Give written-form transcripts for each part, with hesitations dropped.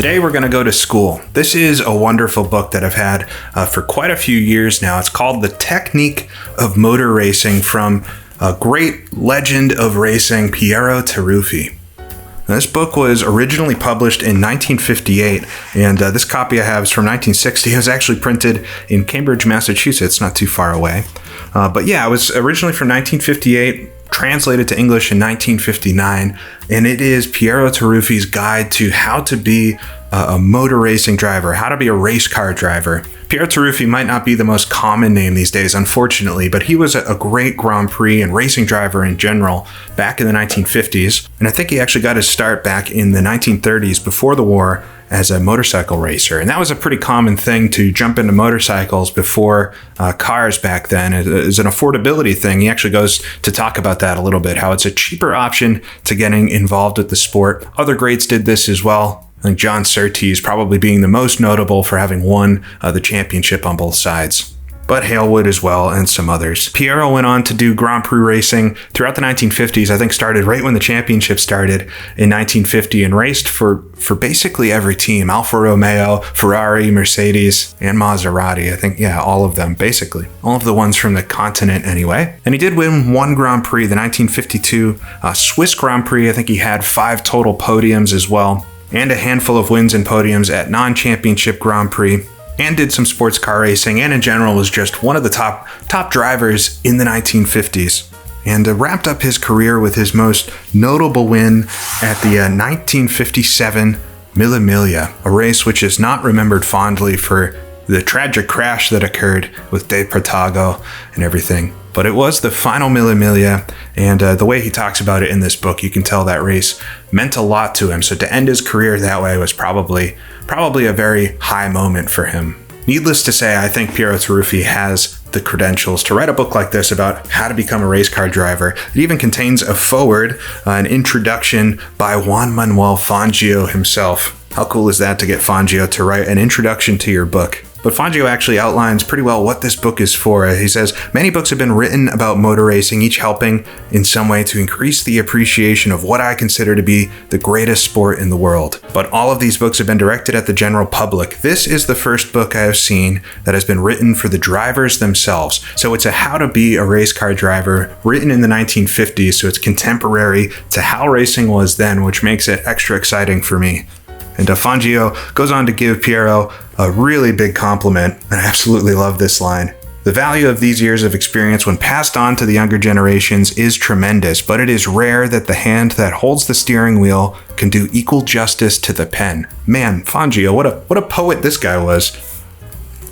Today we're going to go to school. This is a wonderful book that I've had for quite a few years now. It's called The Technique of Motor Racing from a great legend of racing, Piero Taruffi. This book was originally published in 1958, and this copy I have is from 1960. It was actually printed in Cambridge, Massachusetts, not too far away. But yeah, it was originally from 1958, translated to English in 1959, and it is Piero Taruffi's guide to how to be a motor racing driver, how to be a race car driver. Piero Taruffi might not be the most common name these days, unfortunately, but he was a great Grand Prix and racing driver in general back in the 1950s. And I think he actually got his start back in the 1930s before the war as a motorcycle racer. And that was a pretty common thing to jump into motorcycles before cars back then. It was an affordability thing. He actually goes to talk about that a little bit, how it's a cheaper option to getting involved with the sport. Other greats did this as well. I think John Surtees probably being the most notable for having won the championship on both sides. But Halewood as well, and some others. Piero went on to do Grand Prix racing throughout the 1950s. I think started right when the championship started in 1950 and raced for basically every team. Alfa Romeo, Ferrari, Mercedes, and Maserati. I think, yeah, all of them, basically. All of the ones from the continent anyway. And he did win one Grand Prix, the 1952 Swiss Grand Prix. I think he had 5 total podiums as well, and a handful of wins and podiums at non-championship Grand Prix. And did some sports car racing, and in general was just one of the top drivers in the 1950s. And wrapped up his career with his most notable win at the 1957 Mille Miglia, a race which is not remembered fondly for the tragic crash that occurred with De Pratago and everything. But it was the final Mille Miglia, and the way he talks about it in this book, you can tell that race meant a lot to him. So to end his career that way was probably a very high moment for him. Needless to say, I think Piero Taruffi has the credentials to write a book like this about how to become a race car driver. It even contains a foreword, an introduction by Juan Manuel Fangio himself. How cool is that to get Fangio to write an introduction to your book? But Fangio actually outlines pretty well what this book is for. He says, many books have been written about motor racing, each helping in some way to increase the appreciation of what I consider to be the greatest sport in the world. But all of these books have been directed at the general public. This is the first book I have seen that has been written for the drivers themselves. So it's a how to be a race car driver written in the 1950s. So it's contemporary to how racing was then, which makes it extra exciting for me. And Fangio goes on to give Piero a really big compliment, and I absolutely love this line. The value of these years of experience when passed on to the younger generations is tremendous, but it is rare that the hand that holds the steering wheel can do equal justice to the pen. Man, Fangio, what a poet this guy was.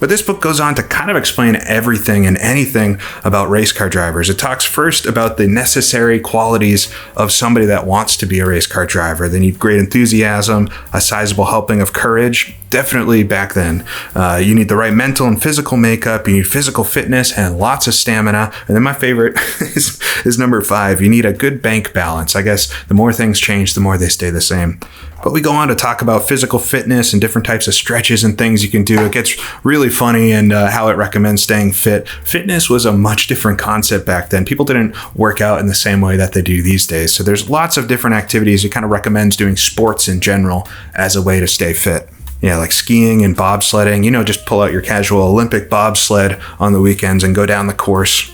But this book goes on to kind of explain everything and anything about race car drivers. It talks first about the necessary qualities of somebody that wants to be a race car driver. They need great enthusiasm, a sizable helping of courage. Definitely back then. You need the right mental and physical makeup. You need physical fitness and lots of stamina. And then my favorite is number 5. You need a good bank balance. I guess the more things change, the more they stay the same. But we go on to talk about physical fitness and different types of stretches and things you can do. It gets really funny and how it recommends staying fit. Fitness was a much different concept back then. People didn't work out in the same way that they do these days. So there's lots of different activities. It kind of recommends doing sports in general as a way to stay fit. Yeah, like skiing and bobsledding. Just pull out your casual Olympic bobsled on the weekends and go down the course.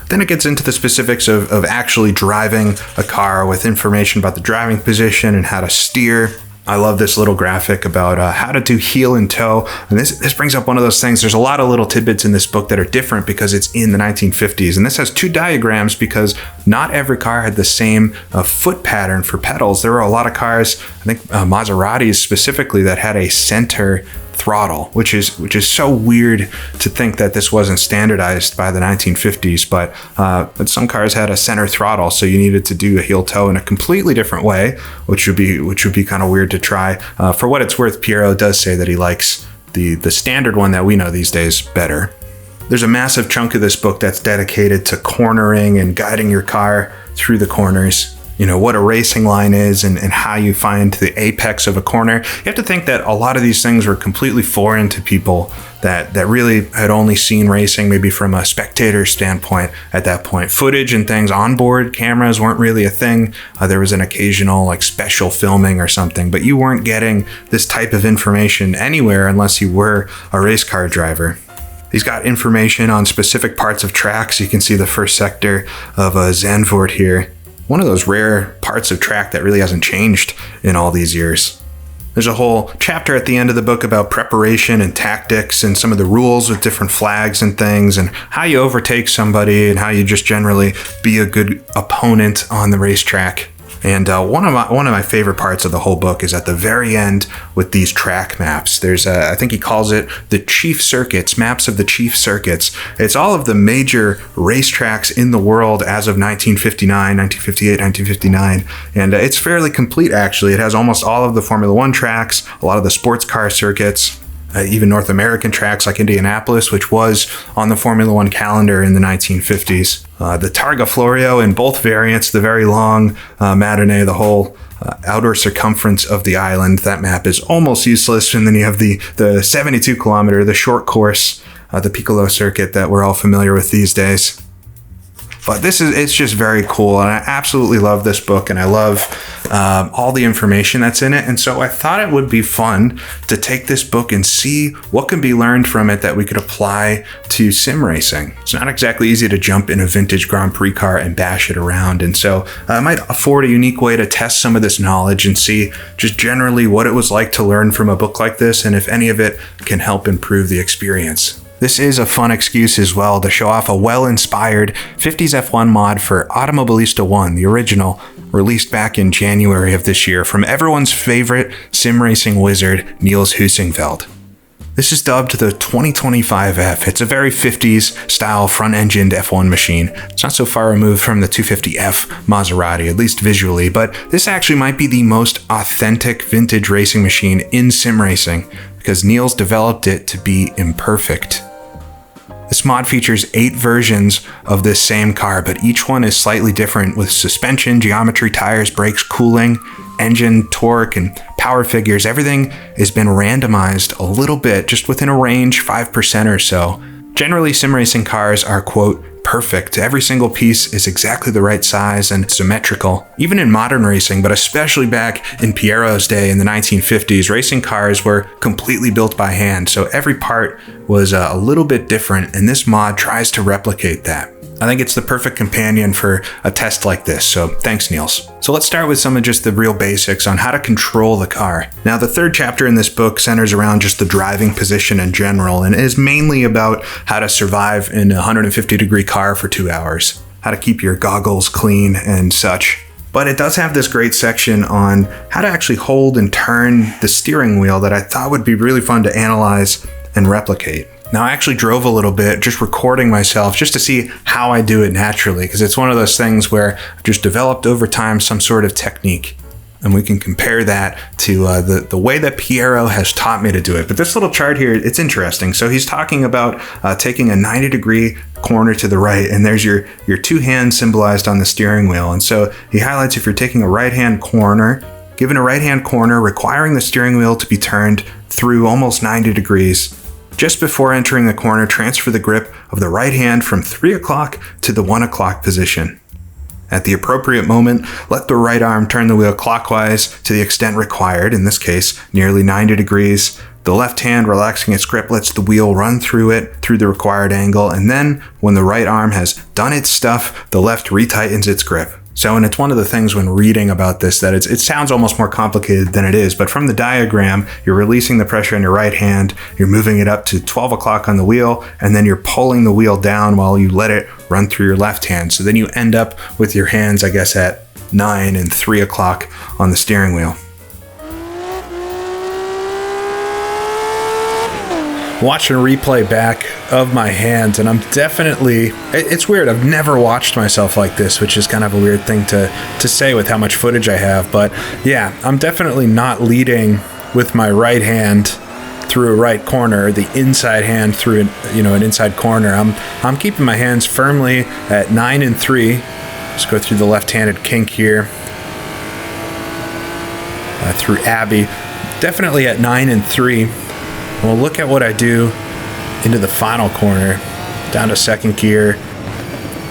Then it gets into the specifics of actually driving a car with information about the driving position and how to steer. I love this little graphic about how to do heel and toe. And this brings up one of those things. There's a lot of little tidbits in this book that are different because it's in the 1950s. And this has 2 diagrams because not every car had the same foot pattern for pedals. There were a lot of cars, I think Maseratis specifically, that had a center throttle, which is so weird to think that this wasn't standardized by the 1950s, but some cars had a center throttle, so you needed to do a heel toe in a completely different way, which would be kind of weird to try. For what it's worth, Piero does say that he likes the standard one that we know these days better. There's a massive chunk of this book that's dedicated to cornering and guiding your car through the corners. what a racing line is and how you find the apex of a corner. You have to think that a lot of these things were completely foreign to people that really had only seen racing maybe from a spectator standpoint at that point. Footage and things, onboard cameras weren't really a thing. There was an occasional like special filming or something, but you weren't getting this type of information anywhere unless you were a race car driver. He's got information on specific parts of tracks. You can see the first sector of Zandvoort here. One of those rare parts of track that really hasn't changed in all these years. There's a whole chapter at the end of the book about preparation and tactics and some of the rules with different flags and things and how you overtake somebody and how you just generally be a good opponent on the racetrack. And one of my favorite parts of the whole book is at the very end with these track maps. There's I think he calls it the chief circuits, maps of the chief circuits. It's all of the major racetracks in the world as of 1959, 1958, 1959. And it's fairly complete, actually. It has almost all of the Formula One tracks, a lot of the sports car circuits, even North American tracks like Indianapolis, which was on the Formula One calendar in the 1950s. The Targa Florio in both variants, the very long matinee, the whole outer circumference of the island. That map is almost useless. And then you have the 72 kilometer, the short course, the Piccolo circuit that we're all familiar with these days. But it's just very cool, and I absolutely love this book, and I love all the information that's in it. And so I thought it would be fun to take this book and see what can be learned from it that we could apply to sim racing. It's not exactly easy to jump in a vintage Grand Prix car and bash it around, and so I might afford a unique way to test some of this knowledge and see just generally what it was like to learn from a book like this, and if any of it can help improve the experience. This is a fun excuse as well to show off a well-inspired 50s F1 mod for Automobilista 1, the original, released back in January of this year from everyone's favorite sim racing wizard, Niels Husingveld. This is dubbed the 2025F. It's a very 50s style front-engined F1 machine. It's not so far removed from the 250F Maserati, at least visually, but this actually might be the most authentic vintage racing machine in sim racing because Niels developed it to be imperfect. This mod features 8 versions of this same car, but each one is slightly different with suspension, geometry, tires, brakes, cooling, engine, torque, and power figures. Everything has been randomized a little bit, just within a range, 5% or so. Generally, sim racing cars are, quote, perfect. Every single piece is exactly the right size and symmetrical. Even in modern racing, but especially back in Piero's day in the 1950s, racing cars were completely built by hand, so every part was a little bit different, and this mod tries to replicate that. I think it's the perfect companion for a test like this, so thanks, Niels. So let's start with some of just the real basics on how to control the car. Now, the third chapter in this book centers around just the driving position in general, and is mainly about how to survive in a 150-degree car for 2 hours, how to keep your goggles clean and such. But it does have this great section on how to actually hold and turn the steering wheel that I thought would be really fun to analyze and replicate. Now, I actually drove a little bit just recording myself just to see how I do it naturally, because it's one of those things where I've just developed over time some sort of technique, and we can compare that to the way that Piero has taught me to do it. But this little chart here, it's interesting. So he's talking about taking a 90-degree corner to the right, and there's your 2 hands symbolized on the steering wheel. And so he highlights if you're taking a right-hand corner, given a right-hand corner requiring the steering wheel to be turned through almost 90 degrees, just before entering the corner, transfer the grip of the right hand from 3 o'clock to the 1 o'clock position. At the appropriate moment, let the right arm turn the wheel clockwise to the extent required, in this case, nearly 90 degrees. The left hand, relaxing its grip, lets the wheel run through it through the required angle, and then, when the right arm has done its stuff, the left retightens its grip. So, and it's one of the things when reading about this that it sounds almost more complicated than it is, but from the diagram, you're releasing the pressure in your right hand, you're moving it up to 12 o'clock on the wheel, and then you're pulling the wheel down while you let it run through your left hand. So then you end up with your hands, I guess, at 9 and 3 o'clock on the steering wheel. Watching a replay back of my hands, and I'm definitely, it's weird, I've never watched myself like this, which is kind of a weird thing to say with how much footage I have, but yeah, I'm definitely not leading with my right hand through a right corner, the inside hand through an inside corner. I'm keeping my hands firmly at 9 and 3. Just go through the left-handed kink here. through Abbey. Definitely at 9 and 3. We'll look at what I do into the final corner, down to second gear.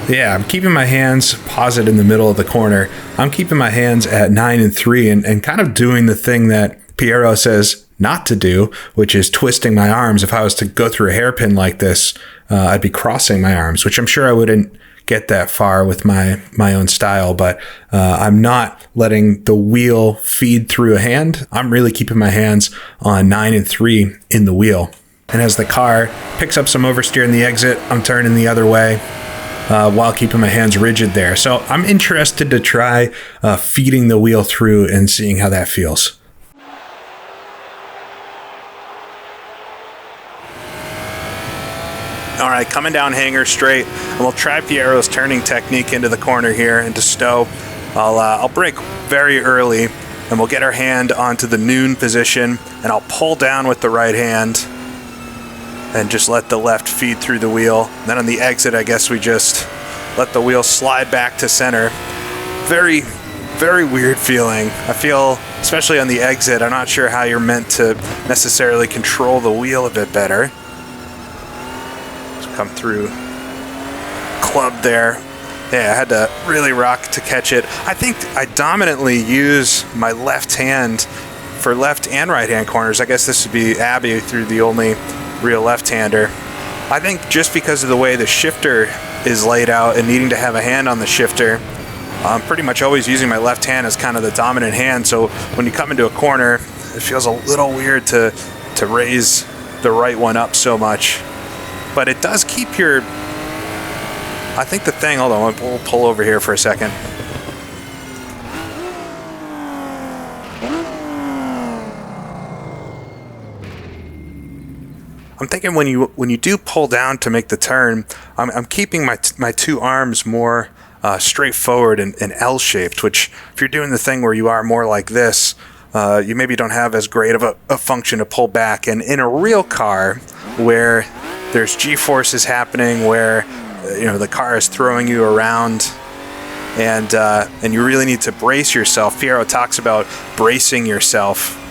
Yeah, I'm keeping my hands paused in the middle of the corner. I'm keeping my hands at 9 and 3 and kind of doing the thing that Piero says not to do, which is twisting my arms. If I was to go through a hairpin like this, I'd be crossing my arms, which I'm sure I wouldn't get that far with my own style, but I'm not letting the wheel feed through a hand. I'm really keeping my hands on 9 and 3 in the wheel. And as the car picks up some oversteer in the exit, I'm turning the other way while keeping my hands rigid there. So I'm interested to try feeding the wheel through and seeing how that feels. All right, coming down hanger straight, and we'll try Piero's turning technique into the corner here, into stow. I'll brake very early, and we'll get our hand onto the noon position, and I'll pull down with the right hand and just let the left feed through the wheel. And then on the exit, I guess we just let the wheel slide back to center. Very, very weird feeling. I feel, especially on the exit, I'm not sure how you're meant to necessarily control the wheel a bit better. Come through club there. Yeah, I had to really rock to catch it. I think I dominantly use my left hand for left and right hand corners. I guess this would be Abbey through the only real left-hander. I think just because of the way the shifter is laid out and needing to have a hand on the shifter, I'm pretty much always using my left hand as kind of the dominant hand. So when you come into a corner, it feels a little weird to raise the right one up so much. But it does keep your, I think the thing, hold on, we'll pull over here for a second. I'm thinking when you do pull down to make the turn, I'm keeping my two arms more straightforward and L-shaped, which if you're doing the thing where you are more like this, you maybe don't have as great of a function to pull back. And in a real car where there's G-forces happening, where the car is throwing you around, and you really need to brace yourself. Piero talks about bracing yourself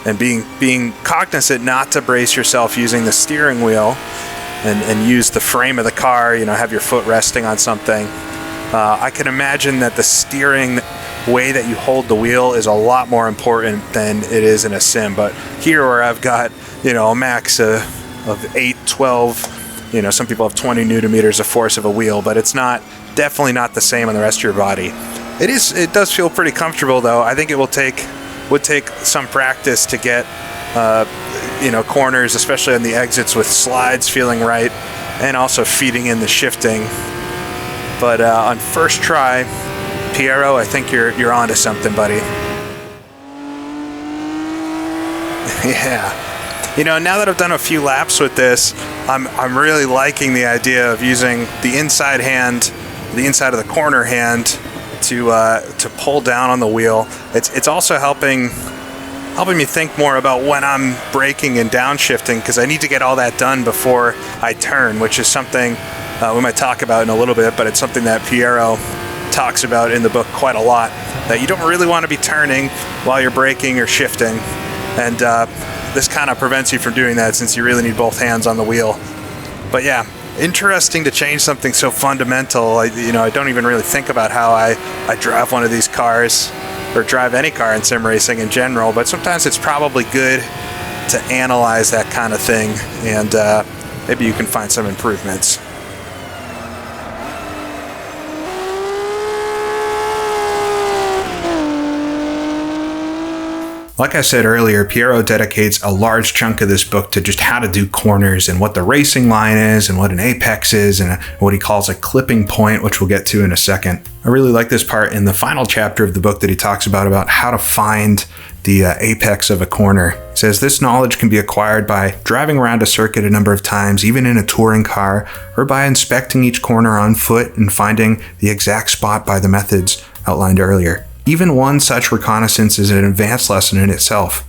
and being cognizant not to brace yourself using the steering wheel and use the frame of the car. Have your foot resting on something. I can imagine that the steering way that you hold the wheel is a lot more important than it is in a sim. But here, where I've got a max of 8, 12, some people have 20 newton meters of force of a wheel, but it's definitely not the same on the rest of your body. It does feel pretty comfortable though. I think it would take some practice to get corners, especially on the exits, with slides feeling right and also feeding in the shifting. But on first try, Piero, I think you're onto something, buddy. Yeah. Now that I've done a few laps with this, I'm really liking the idea of using the inside hand, the inside of the corner hand, to pull down on the wheel. It's also helping me think more about when I'm braking and downshifting, because I need to get all that done before I turn, which is something we might talk about in a little bit, but it's something that Piero talks about in the book quite a lot, that you don't really want to be turning while you're braking or shifting. And this kind of prevents you from doing that, since you really need both hands on the wheel. But yeah, interesting to change something so fundamental. I don't even really think about how I drive one of these cars, or drive any car in sim racing in general, but sometimes it's probably good to analyze that kind of thing, and maybe you can find some improvements. Like I said earlier, Piero dedicates a large chunk of this book to just how to do corners and what the racing line is and what an apex is and what he calls a clipping point, which we'll get to in a second. I really like this part in the final chapter of the book that he talks about how to find the apex of a corner. He says this knowledge can be acquired by driving around a circuit a number of times, even in a touring car, or by inspecting each corner on foot and finding the exact spot by the methods outlined earlier. Even one such reconnaissance is an advanced lesson in itself.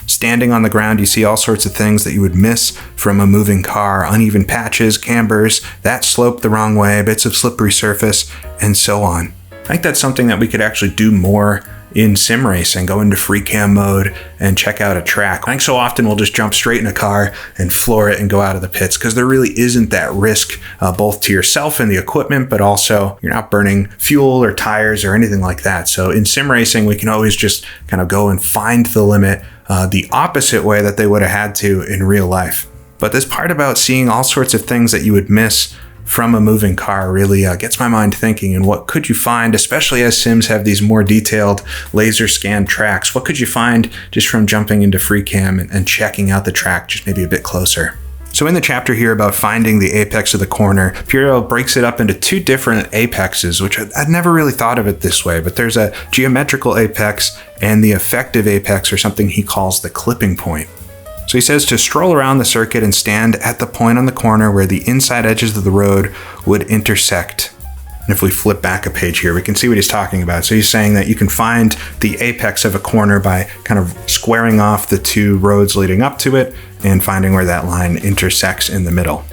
Standing on the ground, you see all sorts of things that you would miss from a moving car: uneven patches, cambers, that slope the wrong way, bits of slippery surface, and so on. I think that's something that we could actually do more in sim racing, go into free cam mode and check out a track. I think so often we'll just jump straight in a car and floor it and go out of the pits because there really isn't that risk both to yourself and the equipment, but also you're not burning fuel or tires or anything like that. So in sim racing, we can always just kind of go and find the limit the opposite way that they would have had to in real life. But this part about seeing all sorts of things that you would miss from a moving car really gets my mind thinking. And what could you find, especially as sims have these more detailed laser scanned tracks? What could you find just from jumping into free cam and checking out the track just maybe a bit closer? So in the chapter here about finding the apex of the corner, Piero breaks it up into two different apexes, which I'd never really thought of it this way, but there's a geometrical apex and the effective apex, or something he calls the clipping point. So he says to stroll around the circuit and stand at the point on the corner where the inside edges of the road would intersect. And if we flip back a page here, we can see what he's talking about. So he's saying that you can find the apex of a corner by kind of squaring off the two roads leading up to it and finding where that line intersects in the middle.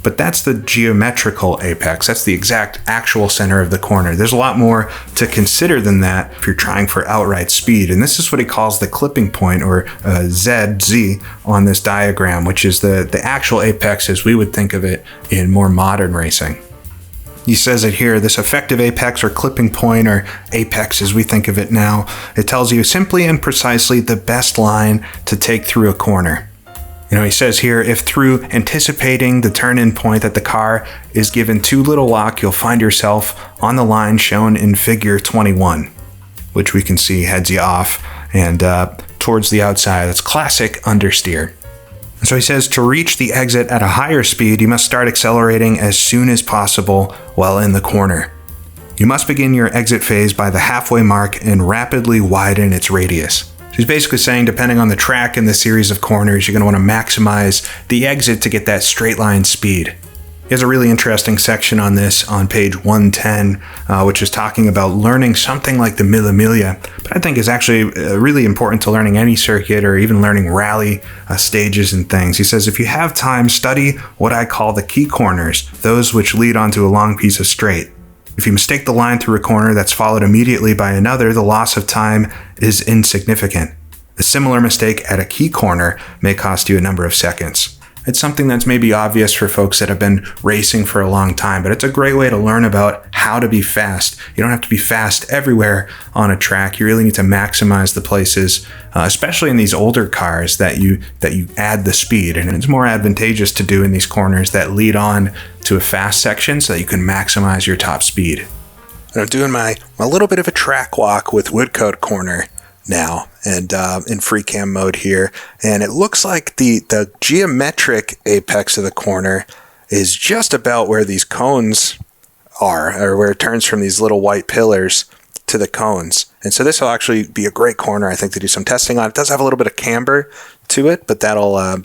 But that's the geometrical apex. That's the exact actual center of the corner. There's a lot more to consider than that if you're trying for outright speed. And this is what he calls the clipping point, or Z on this diagram, which is the actual apex as we would think of it in more modern racing. He says it here, this effective apex or clipping point, or apex as we think of it now, it tells you simply and precisely the best line to take through a corner. He says here, if through anticipating the turn-in point that the car is given too little lock, you'll find yourself on the line shown in figure 21, which we can see heads you off and towards the outside. That's classic understeer. So he says to reach the exit at a higher speed, you must start accelerating as soon as possible while in the corner. You must begin your exit phase by the halfway mark and rapidly widen its radius. He's basically saying, depending on the track and the series of corners, you're going to want to maximize the exit to get that straight line speed. He has a really interesting section on this on page 110, which is talking about learning something like the Mille Miglia, but I think is actually really important to learning any circuit or even learning rally stages and things. He says, if you have time, study what I call the key corners, those which lead onto a long piece of straight. If you mistake the line through a corner that's followed immediately by another, the loss of time is insignificant. A similar mistake at a key corner may cost you a number of seconds. It's something that's maybe obvious for folks that have been racing for a long time, but it's a great way to learn about how to be fast. You don't have to be fast everywhere on a track. You really need to maximize the places, especially in these older cars, that you add the speed. And it's more advantageous to do in these corners that lead on to a fast section so that you can maximize your top speed. And I'm doing my little bit of a track walk with Woodcote Corner now, and in free cam mode here, and it looks like the geometric apex of the corner is just about where these cones are, or where it turns from these little white pillars to the cones. And so this will actually be a great corner, I think, to do some testing on. It does have a little bit of camber to it, but that'll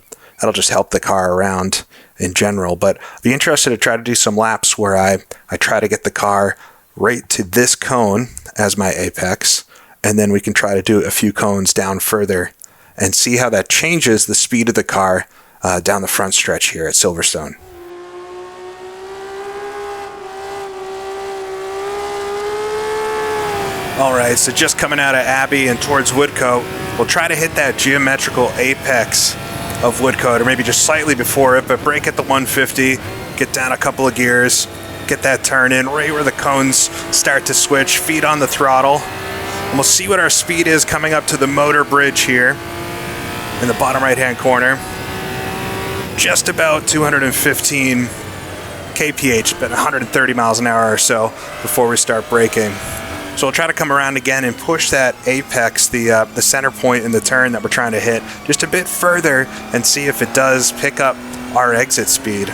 just help the car around in general. But I'd be interested to try to do some laps where I try to get the car right to this cone as my apex, and then we can try to do a few cones down further and see how that changes the speed of the car down the front stretch here at Silverstone. All right, so just coming out of Abbey and towards Woodcote, we'll try to hit that geometrical apex of Woodcote, or maybe just slightly before it, but brake at the 150, get down a couple of gears, get that turn in right where the cones start to switch, feet on the throttle. And we'll see what our speed is coming up to the motor bridge here in the bottom right-hand corner. Just about 215 kph, but 130 miles an hour or so before we start braking. So we'll try to come around again and push that apex, the center point in the turn that we're trying to hit, just a bit further and see if it does pick up our exit speed.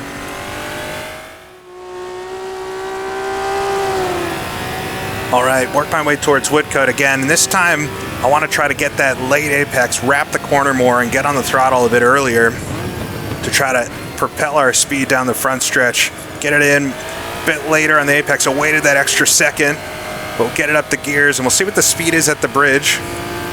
All right, work my way towards Woodcote again, and this time I want to try to get that late apex, wrap the corner more, and get on the throttle a bit earlier to try to propel our speed down the front stretch, get it in a bit later on the apex. I waited that extra second, but we'll get it up the gears, and we'll see what the speed is at the bridge.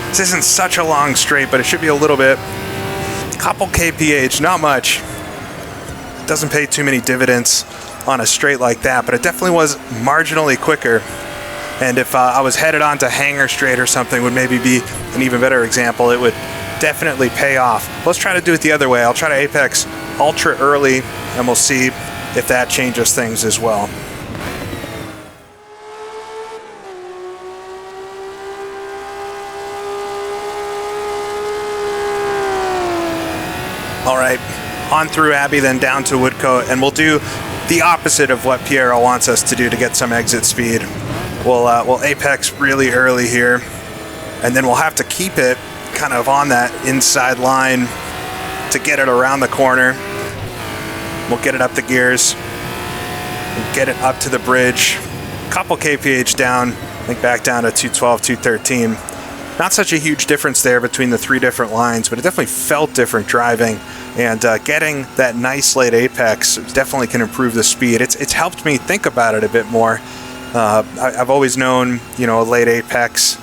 This isn't such a long straight, but it should be a little bit. A couple kph, not much. It doesn't pay too many dividends on a straight like that, but it definitely was marginally quicker And if I was headed onto Hanger Straight or something, would maybe be an even better example. It would definitely pay off. Let's try to do it the other way. I'll try to apex ultra early, and we'll see if that changes things as well. All right, on through Abbey, then down to Woodcote, and we'll do the opposite of what Piero wants us to do to get some exit speed. We'll apex really early here, and then we'll have to keep it kind of on that inside line to get it around the corner. We'll get it up the gears, we'll get it up to the bridge, couple kph down, I think back down to 212, 213. Not such a huge difference there between the three different lines, but it definitely felt different driving, and getting that nice late apex definitely can improve the speed. It's helped me think about it a bit more. I've always known, you know, a late apex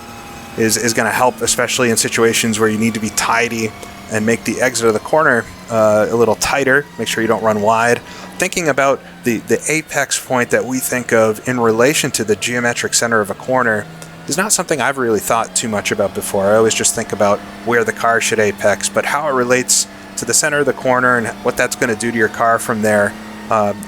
is going to help, especially in situations where you need to be tidy and make the exit of the corner a little tighter, make sure you don't run wide. Thinking about the apex point that we think of in relation to the geometric center of a corner is not something I've really thought too much about before. I always just think about where the car should apex, but how it relates to the center of the corner and what that's going to do to your car from there,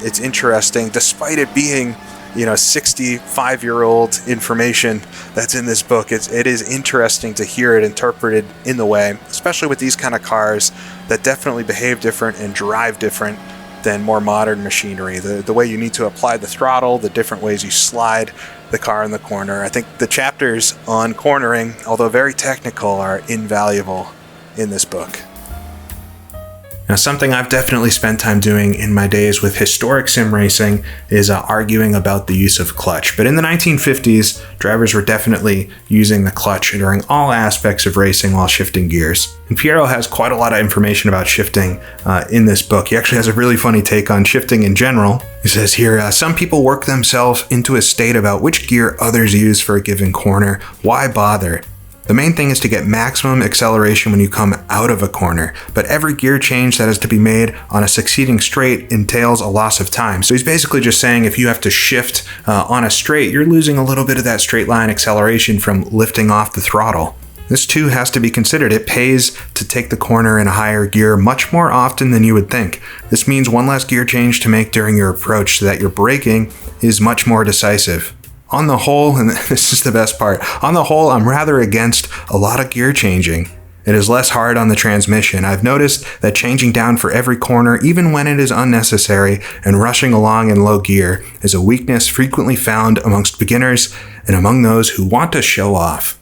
it's interesting, despite it being, you know, 65-year-old information that's in this book. It is interesting to hear it interpreted in the way, especially with these kind of cars that definitely behave different and drive different than more modern machinery. The way you need to apply the throttle, the different ways you slide the car in the corner. I think the chapters on cornering, although very technical, are invaluable in this book. Now, something I've definitely spent time doing in my days with historic sim racing is arguing about the use of clutch. But in the 1950s, drivers were definitely using the clutch during all aspects of racing while shifting gears. And Piero has quite a lot of information about shifting in this book. He actually has a really funny take on shifting in general. He says here, some people work themselves into a state about which gear others use for a given corner. Why bother? The main thing is to get maximum acceleration when you come out of a corner, but every gear change that is to be made on a succeeding straight entails a loss of time. So he's basically just saying if you have to shift on a straight, you're losing a little bit of that straight line acceleration from lifting off the throttle. This too has to be considered. It pays to take the corner in a higher gear much more often than you would think. This means one less gear change to make during your approach so that your braking is much more decisive. On the whole, and this is the best part, on the whole, I'm rather against a lot of gear changing. It is less hard on the transmission. I've noticed that changing down for every corner, even when it is unnecessary, and rushing along in low gear is a weakness frequently found amongst beginners and among those who want to show off.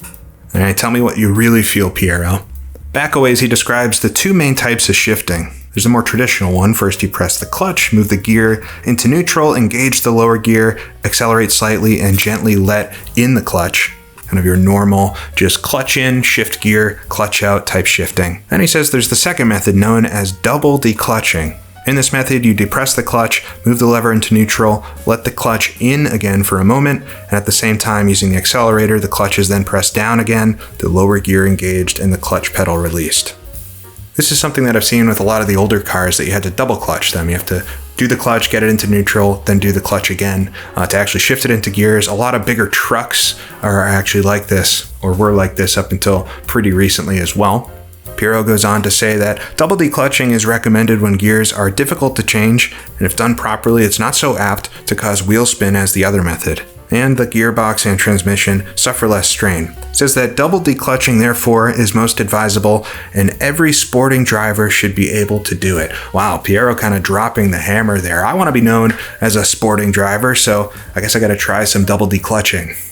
All right, tell me what you really feel, Piero. Backaways, he describes the two main types of shifting. There's a more traditional one. First, you press the clutch, move the gear into neutral, engage the lower gear, accelerate slightly, and gently let in the clutch. Kind of your normal, just clutch in, shift gear, clutch out type shifting. Then he says there's the second method known as double declutching. In this method, you depress the clutch, move the lever into neutral, let the clutch in again for a moment, and at the same time, using the accelerator, the clutch is then pressed down again, the lower gear engaged, and the clutch pedal released. This is something that I've seen with a lot of the older cars that you had to double clutch them. You have to do the clutch, get it into neutral, then do the clutch again to actually shift it into gears. A lot of bigger trucks are actually like this, or were like this up until pretty recently as well. Piero goes on to say that double declutching is recommended when gears are difficult to change, and if done properly, it's not so apt to cause wheel spin as the other method. And the gearbox and transmission suffer less strain. It says that double declutching, therefore, is most advisable, and every sporting driver should be able to do it. Wow, Piero kind of dropping the hammer there. I want to be known as a sporting driver, so I guess I got to try some double declutching.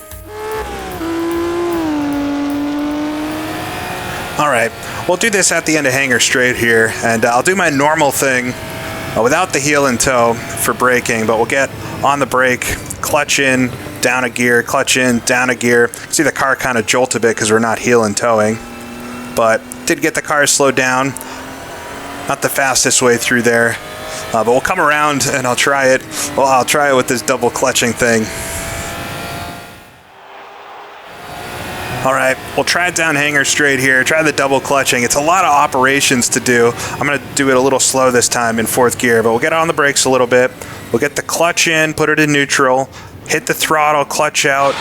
All right, we'll do this at the end of Hanger Straight here, and I'll do my normal thing without the heel in tow for braking, but we'll get on the brake, clutch in, down a gear, clutch in, down a gear. See the car kind of jolt a bit because we're not heel and towing, but did get the car slowed down. Not the fastest way through there, but we'll come around and I'll try it. Well, I'll try it with this double clutching thing. All right, we'll try it down Hanger Straight here, try the double clutching. It's a lot of operations to do. I'm gonna do it a little slow this time in fourth gear, but we'll get on the brakes a little bit. We'll get the clutch in, put it in neutral, hit the throttle, clutch out,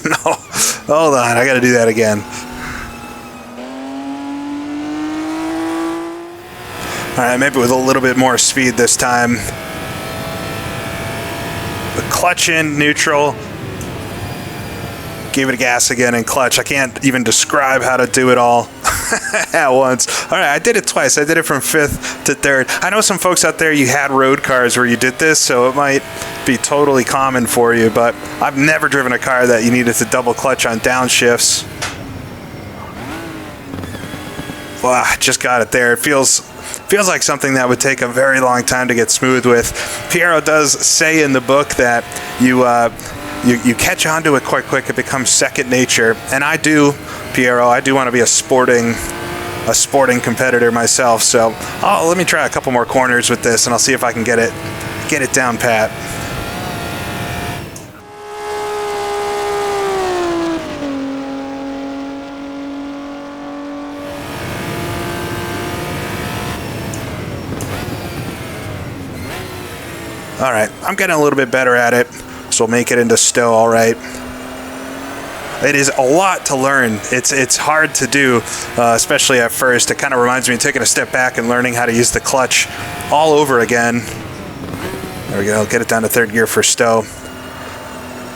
No, hold on, I gotta do that again. Alright, maybe with a little bit more speed this time. The clutch in, neutral. Gave it a gas again and clutch. I can't even describe how to do it all at once. All right, I did it twice. I did it from 5th to 3rd. I know some folks out there, you had road cars where you did this, so it might be totally common for you, but I've never driven a car that you needed to double clutch on downshifts. Wow, I just got it there. It feels like something that would take a very long time to get smooth with. Piero does say in the book that you catch on to it quite quick. It becomes second nature. And I do, Piero, I do want to be a sporting competitor myself. So let me try a couple more corners with this, and I'll see if I can get it down pat. All right, I'm getting a little bit better at it. So we'll make it into stow, all right. It is a lot to learn. It's hard to do, especially at first. It kind of reminds me of taking a step back and learning how to use the clutch all over again. There we go, get it down to 3rd gear for stow.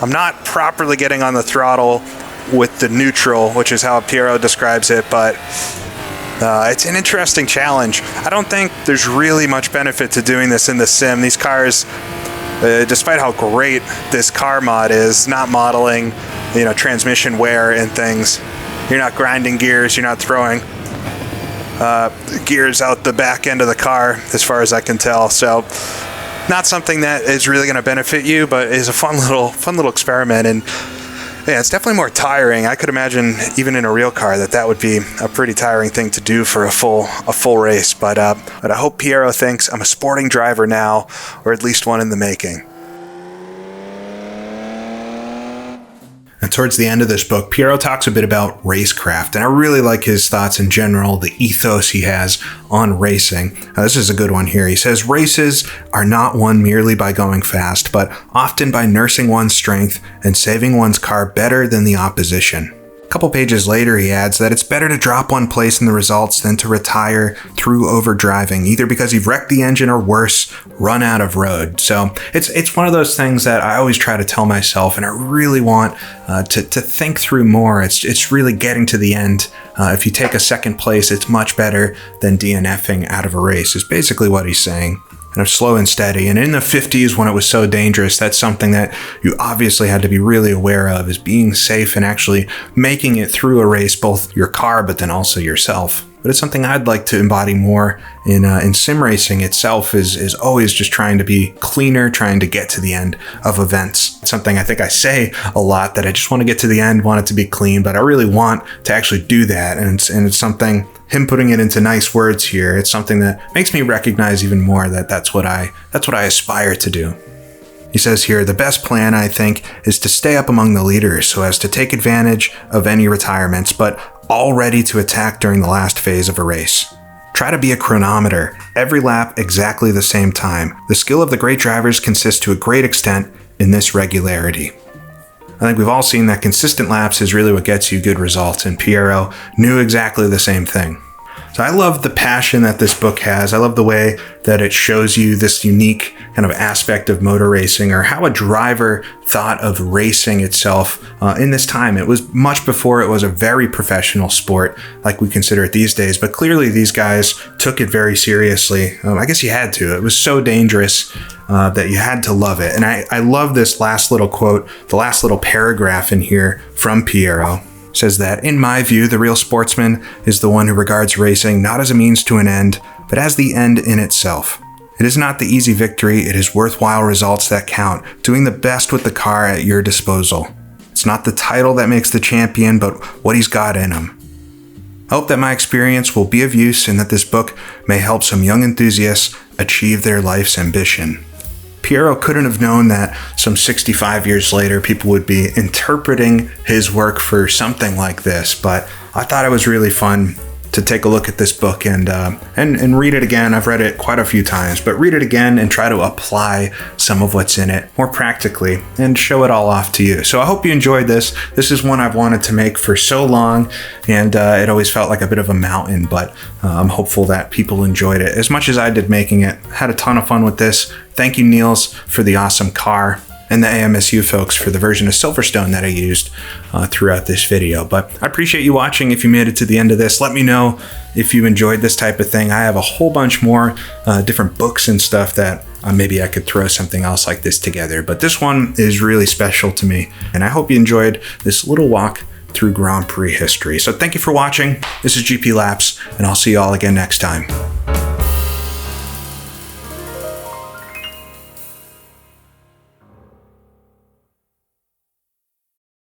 I'm not properly getting on the throttle with the neutral, which is how Piero describes it, but it's an interesting challenge. I don't think there's really much benefit to doing this in the sim. These cars, despite how great this car mod is, not modeling, transmission wear and things. You're not grinding gears. You're not throwing gears out the back end of the car, as far as I can tell. So, not something that is really going to benefit you, but is a fun little experiment. And yeah, it's definitely more tiring. I could imagine, even in a real car, that would be a pretty tiring thing to do for a full race. But I hope Piero thinks I'm a sporting driver now, or at least one in the making. And towards the end of this book, Piero talks a bit about racecraft, and I really like his thoughts in general, the ethos he has on racing. This is a good one here. He says, races are not won merely by going fast, but often by nursing one's strength and saving one's car better than the opposition. A couple pages later, he adds that it's better to drop one place in the results than to retire through overdriving, either because you've wrecked the engine or worse, run out of road. So it's one of those things that I always try to tell myself, and I really want to think through more. It's really getting to the end. If you take a second place, it's much better than DNFing out of a race, is basically what he's saying. And slow and steady. And in the 50s, when it was so dangerous, that's something that you obviously had to be really aware of, is being safe and actually making it through a race, both your car, but then also yourself. But it's something I'd like to embody more in sim racing itself, is always just trying to be cleaner, trying to get to the end of events. It's something I think I say a lot, that I just want to get to the end, want it to be clean, but I really want to actually do that. And it's something, him putting it into nice words here, it's something that makes me recognize even more that that's what I aspire to do. He says here, the best plan, I think, is to stay up among the leaders so as to take advantage of any retirements, but all ready to attack during the last phase of a race. Try to be a chronometer, every lap exactly the same time. The skill of the great drivers consists to a great extent in this regularity. I think we've all seen that consistent laps is really what gets you good results, and Piero knew exactly the same thing. So I love the passion that this book has. I love the way that it shows you this unique kind of aspect of motor racing, or how a driver thought of racing itself in this time. It was much before it was a very professional sport like we consider it these days, but clearly these guys took it very seriously. I guess you had to. It was so dangerous that you had to love it. And I love this last little quote, the last little paragraph in here from Piero. Says that, in my view, the real sportsman is the one who regards racing not as a means to an end, but as the end in itself. It is not the easy victory, it is worthwhile results that count, doing the best with the car at your disposal. It's not the title that makes the champion, but what he's got in him. I hope that my experience will be of use, and that this book may help some young enthusiasts achieve their life's ambition. Piero couldn't have known that some 65 years later people would be interpreting his work for something like this, but I thought it was really fun to take a look at this book and read it again. I've read it quite a few times, but read it again and try to apply some of what's in it more practically and show it all off to you. So I hope you enjoyed this. This is one I've wanted to make for so long, and it always felt like a bit of a mountain, but I'm hopeful that people enjoyed it as much as I did making it. Had a ton of fun with this. Thank you, Niels, for the awesome car, and the AMSU folks for the version of Silverstone that I used throughout this video. But I appreciate you watching. If you made it to the end of this, let me know if you enjoyed this type of thing. I have a whole bunch more different books and stuff that maybe I could throw something else like this together. But this one is really special to me, and I hope you enjoyed this little walk through Grand Prix history. So thank you for watching. This is GP Laps, and I'll see you all again next time.